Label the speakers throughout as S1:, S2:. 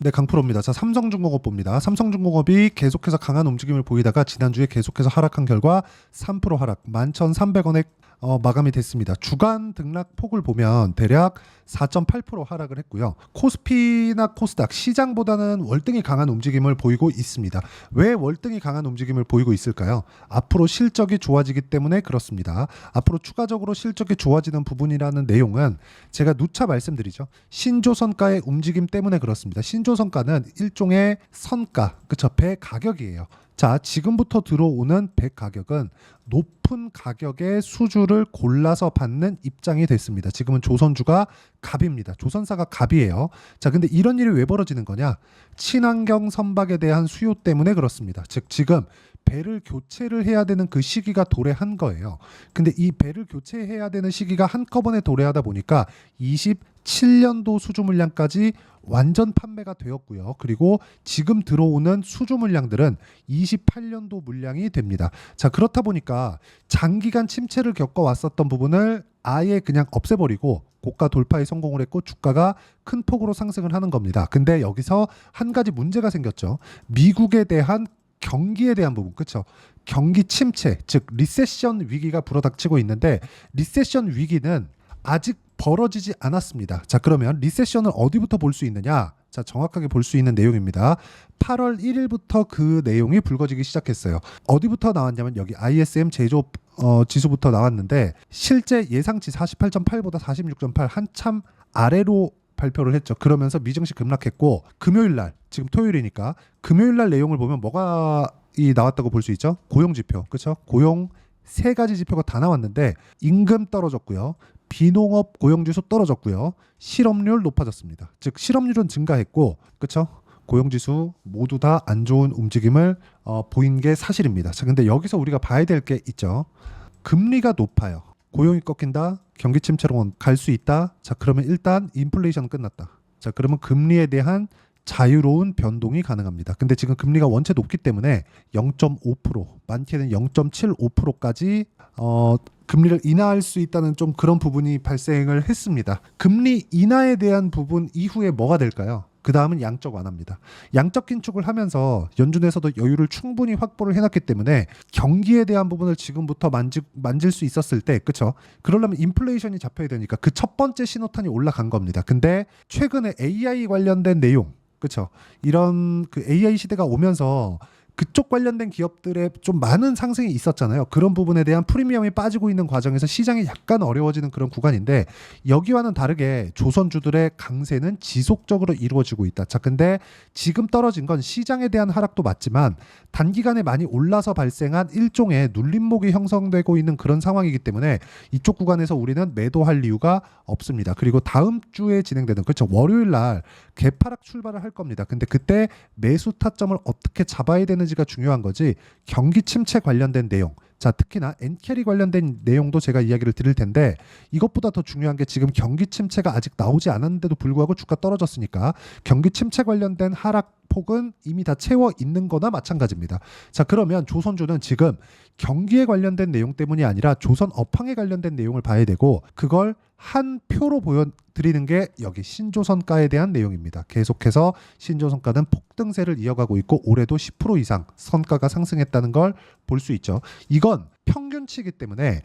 S1: 네, 강프로입니다. 자, 삼성중공업 봅니다. 삼성중공업이 계속해서 강한 움직임을 보이다가 지난주에 계속해서 하락한 결과 3% 하락, 11,300원에 마감이 됐습니다. 주간 등락 폭을 보면 대략 4.8% 하락을 했고요. 코스피나 코스닥 시장보다는 월등히 강한 움직임을 보이고 있습니다. 왜 월등히 강한 움직임을 보이고 있을까요? 앞으로 실적이 좋아지기 때문에 그렇습니다. 앞으로 추가적으로 실적이 좋아지는 부분이라는 내용은 제가 누차 말씀드리죠. 신조선가의 움직임 때문에 그렇습니다. 신조선가는 일종의 선가, 그쵸? 배 가격이에요. 자, 지금부터 들어오는 배 가격은 높은 가격의 수주를 골라서 받는 입장이 됐습니다. 지금은 조선주가 갑입니다. 조선사가 갑이에요. 자, 근데 이런 일이 왜 벌어지는 거냐? 친환경 선박에 대한 수요 때문에 그렇습니다. 즉, 지금 배를 교체를 해야 되는 그 시기가 도래한 거예요. 근데 이 배를 교체해야 되는 시기가 한꺼번에 도래하다 보니까 27년도 수주 물량까지 완전 판매가 되었고요. 그리고 지금 들어오는 수주 물량들은 28년도 물량이 됩니다. 자, 그렇다 보니까 장기간 침체를 겪어왔었던 부분을 아예 그냥 없애버리고 고가 돌파에 성공을 했고 주가가 큰 폭으로 상승을 하는 겁니다. 근데 여기서 한 가지 문제가 생겼죠. 미국에 대한 경기에 대한 부분, 그렇죠? 경기 침체, 즉 리세션 위기가 불어닥치고 있는데 리세션 위기는 아직 벌어지지 않았습니다. 자, 그러면 리세션을 어디부터 볼 수 있느냐? 자, 정확하게 볼 수 있는 내용입니다. 8월 1일부터 그 내용이 불거지기 시작했어요. 어디부터 나왔냐면 여기 ISM 제조업 지수부터 나왔는데 실제 예상치 48.8보다 46.8 한참 아래로 발표를 했죠. 그러면서 미증시 급락했고 금요일 날, 지금 토요일이니까 금요일 날 내용을 보면 뭐가 나왔다고 볼 수 있죠? 고용 지표, 그렇죠? 고용 세 가지 지표가 다 나왔는데 임금 떨어졌고요. 비농업 고용지수 떨어졌고요. 실업률 높아졌습니다. 즉 실업률은 증가했고, 그렇죠? 고용지수 모두 다 안 좋은 움직임을 보인 게 사실입니다. 자, 근데 여기서 우리가 봐야 될 게 있죠. 금리가 높아요. 고용이 꺾인다. 경기 침체로 갈 수 있다. 자, 그러면 일단 인플레이션 끝났다. 자, 그러면 금리에 대한 자유로운 변동이 가능합니다. 근데 지금 금리가 원체 높기 때문에 0.5%, 많게는 0.75%까지 금리를 인하할 수 있다는 좀 그런 부분이 발생을 했습니다. 금리 인하에 대한 부분 이후에 뭐가 될까요? 그 다음은 양적 완화입니다. 양적 긴축을 하면서 연준에서도 여유를 충분히 확보를 해놨기 때문에 경기에 대한 부분을 지금부터 만질 수 있었을 때, 그쵸? 그러려면 인플레이션이 잡혀야 되니까 그 첫 번째 신호탄이 올라간 겁니다. 근데 최근에 AI 관련된 내용, 그쵸? 이런 그 AI 시대가 오면서 그쪽 관련된 기업들의 좀 많은 상승이 있었잖아요. 그런 부분에 대한 프리미엄이 빠지고 있는 과정에서 시장이 약간 어려워지는 그런 구간인데 여기와는 다르게 조선주들의 강세는 지속적으로 이루어지고 있다. 자, 근데 지금 떨어진 건 시장에 대한 하락도 맞지만 단기간에 많이 올라서 발생한 일종의 눌림목이 형성되고 있는 그런 상황이기 때문에 이쪽 구간에서 우리는 매도할 이유가 없습니다. 그리고 다음 주에 진행되는, 그렇죠, 월요일 날 개파락 출발을 할 겁니다. 근데 그때 매수 타점을 어떻게 잡아야 되는지가 중요한 거지 경기 침체 관련된 내용, 자, 특히나 엔캐리 관련된 내용도 제가 이야기를 드릴 텐데 이것보다 더 중요한 게 지금 경기 침체가 아직 나오지 않았는데도 불구하고 주가 떨어졌으니까 경기 침체 관련된 하락 폭은 이미 다 채워 있는 거나 마찬가지입니다. 자, 그러면 조선주는 지금 경기에 관련된 내용 때문이 아니라 조선 업황에 관련된 내용을 봐야 되고 그걸 한 표로 보여드리는 게 여기 신조선가에 대한 내용입니다. 계속해서 신조선가는 폭등세를 이어가고 있고 올해도 10% 이상 선가가 상승했다는 걸 볼 수 있죠. 이건 평균치이기 때문에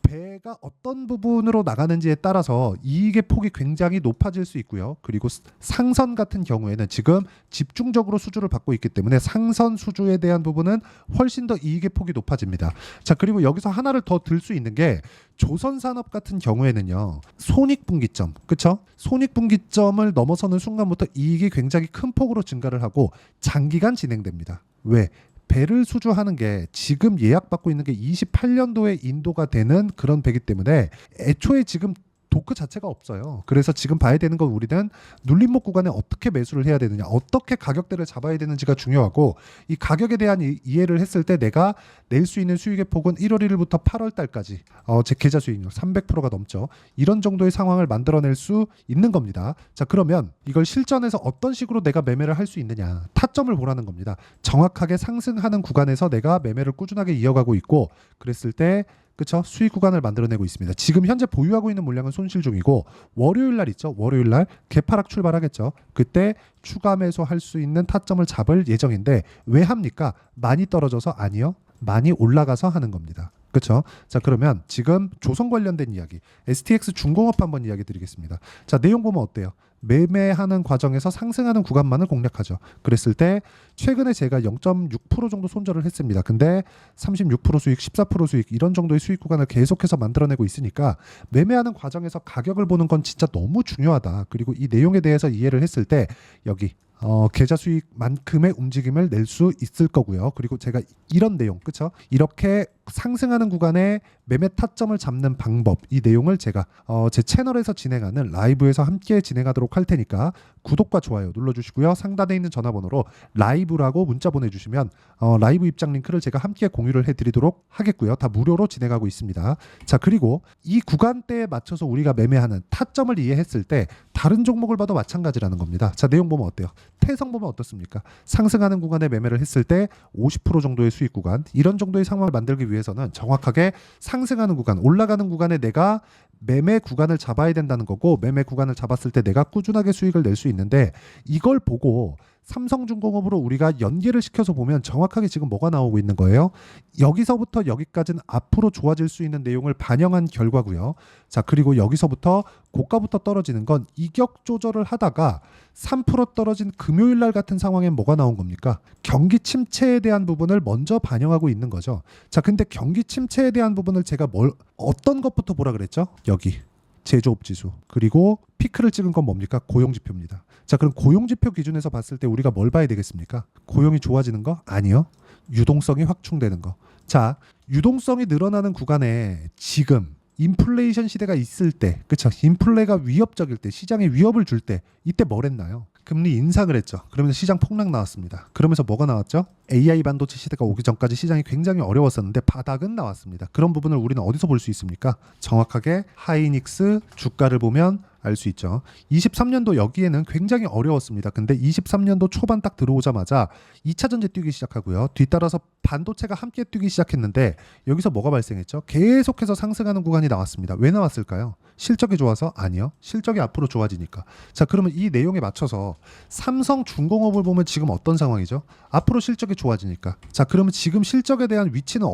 S1: 배가 어떤 부분으로 나가는지에 따라서 이익의 폭이 굉장히 높아질 수 있고요. 그리고 상선 같은 경우에는 지금 집중적으로 수주를 받고 있기 때문에 상선 수주에 대한 부분은 훨씬 더 이익의 폭이 높아집니다. 자, 그리고 여기서 하나를 더 들 수 있는 게 조선산업 같은 경우에는요. 손익분기점, 그렇죠? 손익분기점을 넘어서는 순간부터 이익이 굉장히 큰 폭으로 증가를 하고 장기간 진행됩니다. 왜? 배를 수주하는 게 지금 예약받고 있는 게 28년도에 인도가 되는 그런 배기 때문에 애초에 지금 도크 자체가 없어요. 그래서 지금 봐야 되는 건 우리는 눌림목 구간에 어떻게 매수를 해야 되느냐, 어떻게 가격대를 잡아야 되는지가 중요하고 이 가격에 대한 이해를 했을 때 내가 낼 수 있는 수익의 폭은 1월 1일부터 8월 달까지 제 계좌 수익률 300%가 넘죠. 이런 정도의 상황을 만들어낼 수 있는 겁니다. 자, 그러면 이걸 실전에서 어떤 식으로 내가 매매를 할 수 있느냐, 타점을 보라는 겁니다. 정확하게 상승하는 구간에서 내가 매매를 꾸준하게 이어가고 있고 그랬을 때 그쵸? 수익 구간을 만들어내고 있습니다. 지금 현재 보유하고 있는 물량은 손실 중이고 월요일 날 있죠. 월요일 날 개파락 출발하겠죠. 그때 추가 매수할 수 있는 타점을 잡을 예정인데 왜 합니까? 많이 떨어져서 아니요. 많이 올라가서 하는 겁니다. 그렇죠? 자, 그러면 지금 조선 관련된 이야기, STX 중공업 한번 이야기 드리겠습니다. 자, 내용 보면 어때요? 매매하는 과정에서 상승하는 구간만을 공략하죠. 그랬을 때 최근에 제가 0.6% 정도 손절을 했습니다. 근데 36% 수익, 14% 수익 이런 정도의 수익 구간을 계속해서 만들어내고 있으니까 매매하는 과정에서 가격을 보는 건 진짜 너무 중요하다. 그리고 이 내용에 대해서 이해를 했을 때 여기 계좌 수익만큼의 움직임을 낼 수 있을 거고요. 그리고 제가 이런 내용, 그쵸? 이렇게 상승하는 구간에 매매 타점을 잡는 방법, 이 내용을 제가 제 채널에서 진행하는 라이브에서 함께 진행하도록 할 테니까 구독과 좋아요 눌러주시고요. 상단에 있는 전화번호로 라이브라고 문자 보내주시면 라이브 입장 링크를 제가 함께 공유를 해드리도록 하겠고요. 다 무료로 진행하고 있습니다. 자, 그리고 이 구간대에 맞춰서 우리가 매매하는 타점을 이해했을 때 다른 종목을 봐도 마찬가지라는 겁니다. 자, 내용 보면 어때요? 태성 보면 어떻습니까? 상승하는 구간에 매매를 했을 때 50% 정도의 수익 구간, 이런 정도의 상황을 만들기 위해서는 정확하게 상승하는 구간, 올라가는 구간에 내가 매매 구간을 잡아야 된다는 거고, 매매 구간을 잡았을 때 내가 꾸준하게 수익을 낼 수 있는데, 이걸 보고 삼성중공업으로 우리가 연계를 시켜서 보면 정확하게 지금 뭐가 나오고 있는 거예요? 여기서부터 여기까지는 앞으로 좋아질 수 있는 내용을 반영한 결과고요. 자, 그리고 여기서부터 고가부터 떨어지는 건 이격 조절을 하다가 3% 떨어진 금요일 날 같은 상황엔 뭐가 나온 겁니까? 경기 침체에 대한 부분을 먼저 반영하고 있는 거죠. 자, 근데 경기 침체에 대한 부분을 제가 어떤 것부터 보라 그랬죠? 여기 제조업 지수, 그리고 피크를 찍은 건 뭡니까? 고용지표입니다. 자, 그럼 고용지표 기준에서 봤을 때 우리가 뭘 봐야 되겠습니까? 고용이 좋아지는 거? 아니요. 유동성이 확충되는 거. 자, 유동성이 늘어나는 구간에 지금 인플레이션 시대가 있을 때, 그쵸? 인플레가 위협적일 때, 시장에 위협을 줄 때, 이때 뭘 했나요? 금리 인상을 했죠. 그러면서 시장 폭락 나왔습니다. 그러면서 뭐가 나왔죠? AI 반도체 시대가 오기 전까지 시장이 굉장히 어려웠었는데 바닥은 나왔습니다. 그런 부분을 우리는 어디서 볼 수 있습니까? 정확하게 하이닉스 주가를 보면 알 수 있죠. 23년도 여기에는 굉장히 어려웠습니다. 근데 23년도 초반 딱 들어오자마자 2차 전지 뛰기 시작하고요. 뒤따라서 반도체가 함께 뛰기 시작했는데 여기서 뭐가 발생했죠? 계속해서 상승하는 구간이 나왔습니다. 왜 나왔을까요? 실적이 좋아서? 아니요. 실적이 앞으로 좋아지니까. 자, 그러면 이 내용에 맞춰서 삼성중공업을 보면 지금 어떤 상황이죠? 앞으로 실적이 좋아지니까. 자, 그러면 지금 실적에 대한 위치는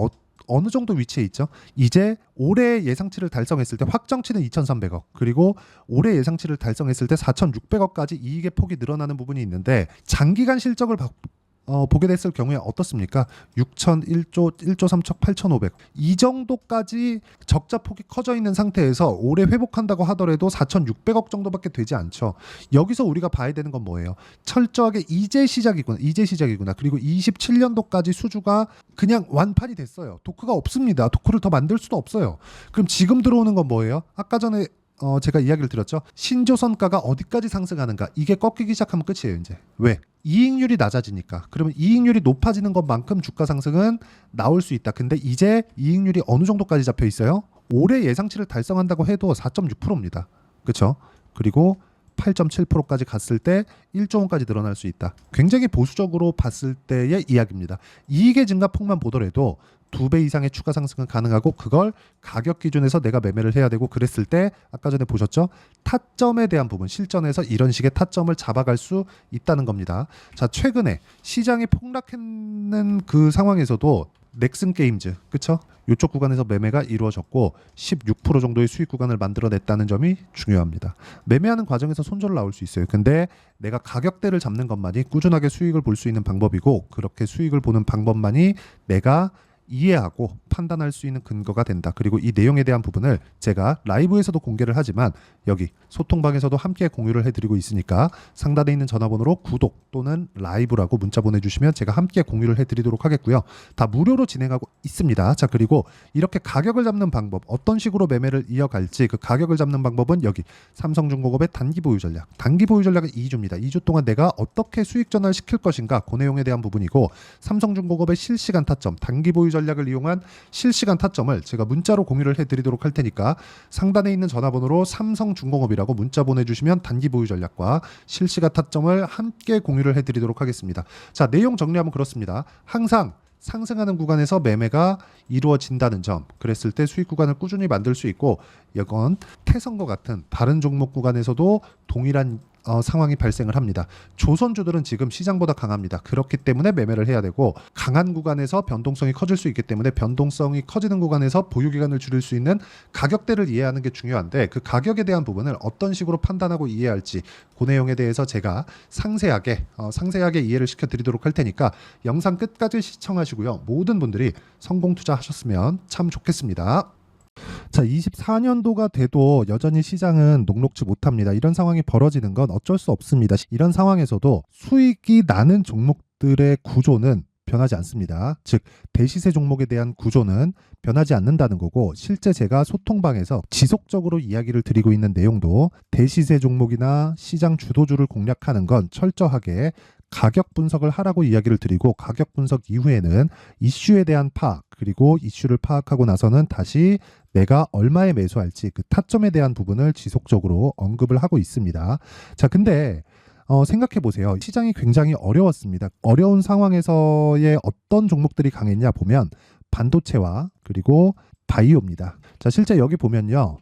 S1: 어느 정도 위치에 있죠? 이제 올해 예상치를 달성했을 때 확정치는 2,300억, 그리고 올해 예상치를 달성했을 때 4,600억까지 이익의 폭이 늘어나는 부분이 있는데, 장기간 실적을 보게 됐을 경우에 어떻습니까? 6,001조, 1조 3천 8,500 이 정도까지 적자 폭이 커져 있는 상태에서 올해 회복한다고 하더라도 4,600억 정도밖에 되지 않죠. 여기서 우리가 봐야 되는 건 뭐예요? 철저하게 이제 시작이구나. 그리고 27년도까지 수주가 그냥 완판이 됐어요. 토크가 없습니다. 토크를 더 만들 수도 없어요. 그럼 지금 들어오는 건 뭐예요? 아까 전에 제가 이야기를 드렸죠. 신조선가가 어디까지 상승하는가, 이게 꺾이기 시작하면 끝이에요. 이제 왜? 이익률이 낮아지니까. 그러면 이익률이 높아지는 것만큼 주가 상승은 나올 수 있다. 근데 이제 이익률이 어느 정도까지 잡혀 있어요? 올해 예상치를 달성한다고 해도 4.6%입니다. 그렇죠? 그리고 8.7%까지 갔을 때 1조 원까지 늘어날 수 있다. 굉장히 보수적으로 봤을 때의 이야기입니다. 이익의 증가폭만 보더라도 2배 이상의 추가 상승은 가능하고, 그걸 가격 기준에서 내가 매매를 해야 되고, 그랬을 때 아까 전에 보셨죠? 타점에 대한 부분, 실전에서 이런 식의 타점을 잡아갈 수 있다는 겁니다. 자, 최근에 시장이 폭락했는 그 상황에서도 넥슨 게임즈, 그쵸? 이쪽 구간에서 매매가 이루어졌고 16% 정도의 수익 구간을 만들어냈다는 점이 중요합니다. 매매하는 과정에서 손절 나올 수 있어요. 근데 내가 가격대를 잡는 것만이 꾸준하게 수익을 볼 수 있는 방법이고, 그렇게 수익을 보는 방법만이 내가 이해하고 판단할 수 있는 근거가 된다. 그리고 이 내용에 대한 부분을 제가 라이브에서도 공개를 하지만 여기 소통방에서도 함께 공유를 해드리고 있으니까 상단에 있는 전화번호로 구독 또는 라이브라고 문자 보내주시면 제가 함께 공유를 해드리도록 하겠고요. 다 무료로 진행하고 있습니다. 자, 그리고 이렇게 가격을 잡는 방법, 어떤 식으로 매매를 이어갈지, 그 가격을 잡는 방법은 여기 삼성중공업의 단기 보유 전략. 단기 보유 전략은 2주입니다. 2주 동안 내가 어떻게 수익 전환을 시킬 것인가, 그 내용에 대한 부분이고, 삼성중공업의 실시간 타점, 단기 보유 전략을 이용한 실시간 타점을 제가 문자로 공유를 해드리도록 할 테니까 상단에 있는 전화번호로 삼성중공업이라고 문자 보내주시면 단기 보유 전략과 실시간 타점을 함께 공유를 해드리도록 하겠습니다. 자, 내용 정리하면 그렇습니다. 항상 상승하는 구간에서 매매가 이루어진다는 점, 그랬을 때 수익 구간을 꾸준히 만들 수 있고, 이건 태성과 같은 다른 종목 구간에서도 동일한 상황이 발생을 합니다. 조선주들은 지금 시장보다 강합니다. 그렇기 때문에 매매를 해야 되고, 강한 구간에서 변동성이 커질 수 있기 때문에 변동성이 커지는 구간에서 보유기간을 줄일 수 있는 가격대를 이해하는 게 중요한데, 그 가격에 대한 부분을 어떤 식으로 판단하고 이해할지 그 내용에 대해서 제가 상세하게 이해를 시켜드리도록 할 테니까 영상 끝까지 시청하시고요. 모든 분들이 성공 투자하셨으면 참 좋겠습니다. 자, 24년도가 돼도 여전히 시장은 녹록지 못합니다. 이런 상황이 벌어지는 건 어쩔 수 없습니다. 이런 상황에서도 수익이 나는 종목들의 구조는 변하지 않습니다. 즉, 대시세 종목에 대한 구조는 변하지 않는다는 거고, 실제 제가 소통방에서 지속적으로 이야기를 드리고 있는 내용도 대시세 종목이나 시장 주도주를 공략하는 건 철저하게 가격 분석을 하라고 이야기를 드리고, 가격 분석 이후에는 이슈에 대한 파악, 그리고 이슈를 파악하고 나서는 다시 내가 얼마에 매수할지 그 타점에 대한 부분을 지속적으로 언급을 하고 있습니다. 자, 근데 생각해 보세요. 시장이 굉장히 어려웠습니다. 어려운 상황에서의 어떤 종목들이 강했냐 보면 반도체와 그리고 바이오입니다. 자, 실제 여기 보면요.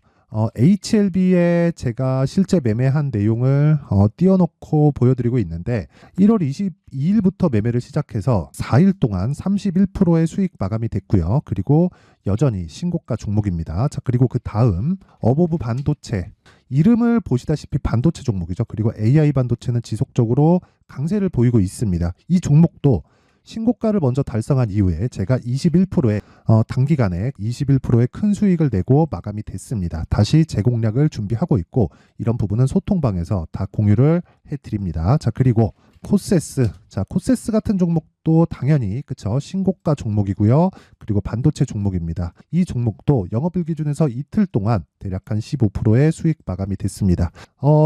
S1: HLB에 제가 실제 매매한 내용을 띄워놓고 보여드리고 있는데, 1월 22일부터 매매를 시작해서 4일 동안 31%의 수익 마감이 됐고요. 그리고 여전히 신고가 종목입니다. 자, 그리고 그 다음 어보브 반도체, 이름을 보시다시피 반도체 종목이죠. 그리고 AI 반도체는 지속적으로 강세를 보이고 있습니다. 이 종목도 신고가를 먼저 달성한 이후에 제가 21%의 단기간에 21%의 큰 수익을 내고 마감이 됐습니다. 다시 재공략을 준비하고 있고, 이런 부분은 소통방에서 다 공유를 해드립니다. 자, 그리고 코세스, 자, 코세스 같은 종목도 당연히 그쵸, 신고가 종목이고요. 그리고 반도체 종목입니다. 이 종목도 영업일 기준에서 이틀 동안 대략 한 15%의 수익 마감이 됐습니다.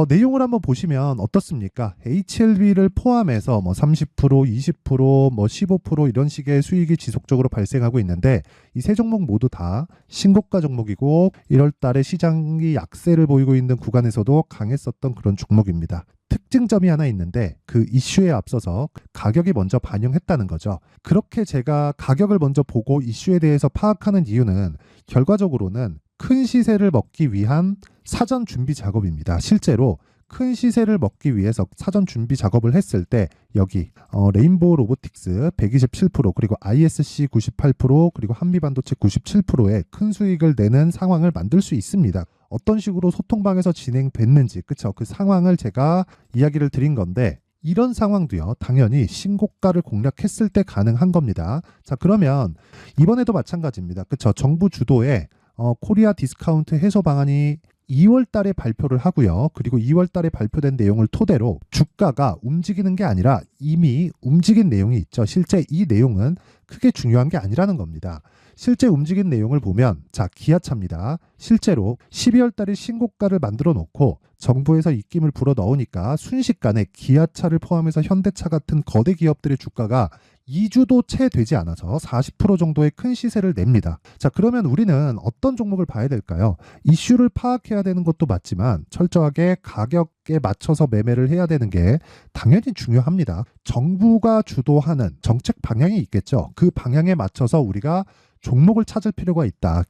S1: 내용을 한번 보시면 어떻습니까? HLB를 포함해서 뭐 30%, 20%, 뭐 15% 이런 식의 수익이 지속적으로 발생하고 있는데, 이 세 종목 모두 다 신고가 종목이고, 1월 달에 시장이 약세를 보이고 있는 구간에서도 강했었던 그런 종목입니다. 특징점이 하나 있는데, 그 이슈에 앞서서 가격이 먼저 반영했다는 거죠. 그렇게 제가 가격을 먼저 보고 이슈에 대해서 파악하는 이유는 결과적으로는 큰 시세를 먹기 위한 사전 준비 작업입니다. 실제로 큰 시세를 먹기 위해서 사전 준비 작업을 했을 때 여기 레인보우 로보틱스 127%, 그리고 ISC 98%, 그리고 한미반도체 97%의 큰 수익을 내는 상황을 만들 수 있습니다. 어떤 식으로 소통방에서 진행됐는지, 그쵸? 그 상황을 제가 이야기를 드린 건데, 이런 상황도요, 당연히 신고가를 공략했을 때 가능한 겁니다. 자, 그러면 이번에도 마찬가지입니다. 그쵸? 정부 주도의 코리아 디스카운트 해소 방안이 2월 달에 발표를 하고요. 그리고 2월 달에 발표된 내용을 토대로 주가가 움직이는 게 아니라 이미 움직인 내용이 있죠. 실제 이 내용은 크게 중요한 게 아니라는 겁니다. 실제 움직인 내용을 보면, 자, 기아차입니다. 실제로 12월 달에 신고가를 만들어 놓고 정부에서 입김을 불어 넣으니까 순식간에 기아차를 포함해서 현대차 같은 거대 기업들의 주가가 2주도 채 되지 않아서 40% 정도의 큰 시세를 냅니다. 자, 그러면 우리는 어떤 종목을 봐야 될까요? 이슈를 파악해야 되는 것도 맞지만 철저하게 가격에 맞춰서 매매를 해야 되는 게 당연히 중요합니다. 정부가 주도하는 정책 방향이 있겠죠. 그 방향에 맞춰서 우리가 종목을 찾을 필요가 있다.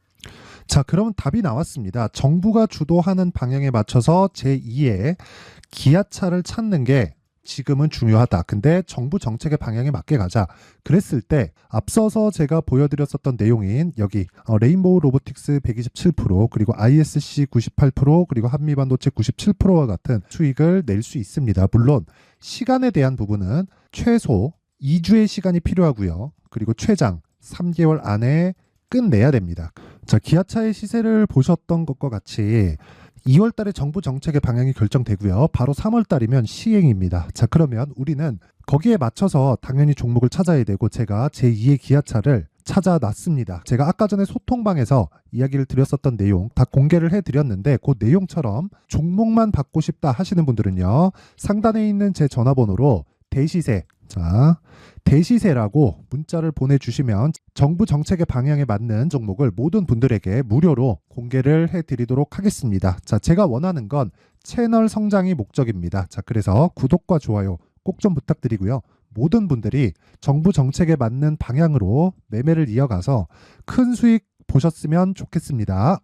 S1: 자, 그러면 답이 나왔습니다. 정부가 주도하는 방향에 맞춰서 제2의 기아차를 찾는 게 지금은 중요하다. 근데 정부 정책의 방향에 맞게 가자. 그랬을 때 앞서서 제가 보여드렸었던 내용인 여기 레인보우 로보틱스 127%, 그리고 ISC 98%, 그리고 한미반도체 97%와 같은 수익을 낼 수 있습니다. 물론 시간에 대한 부분은 최소 2주의 시간이 필요하고요. 그리고 최장 3개월 안에 끝내야 됩니다. 자, 기아차의 시세를 보셨던 것과 같이 2월 달에 정부 정책의 방향이 결정되고요. 바로 3월 달이면 시행입니다. 자, 그러면 우리는 거기에 맞춰서 당연히 종목을 찾아야 되고, 제가 제2의 기아차를 찾아놨습니다. 제가 아까 전에 소통방에서 이야기를 드렸었던 내용 다 공개를 해드렸는데, 그 내용처럼 종목만 받고 싶다 하시는 분들은요, 상단에 있는 제 전화번호로 대시세, 자, 대시세라고 문자를 보내주시면 정부 정책의 방향에 맞는 종목을 모든 분들에게 무료로 공개를 해드리도록 하겠습니다. 자, 제가 원하는 건 채널 성장이 목적입니다. 자, 그래서 구독과 좋아요 꼭 좀 부탁드리고요. 모든 분들이 정부 정책에 맞는 방향으로 매매를 이어가서 큰 수익 보셨으면 좋겠습니다.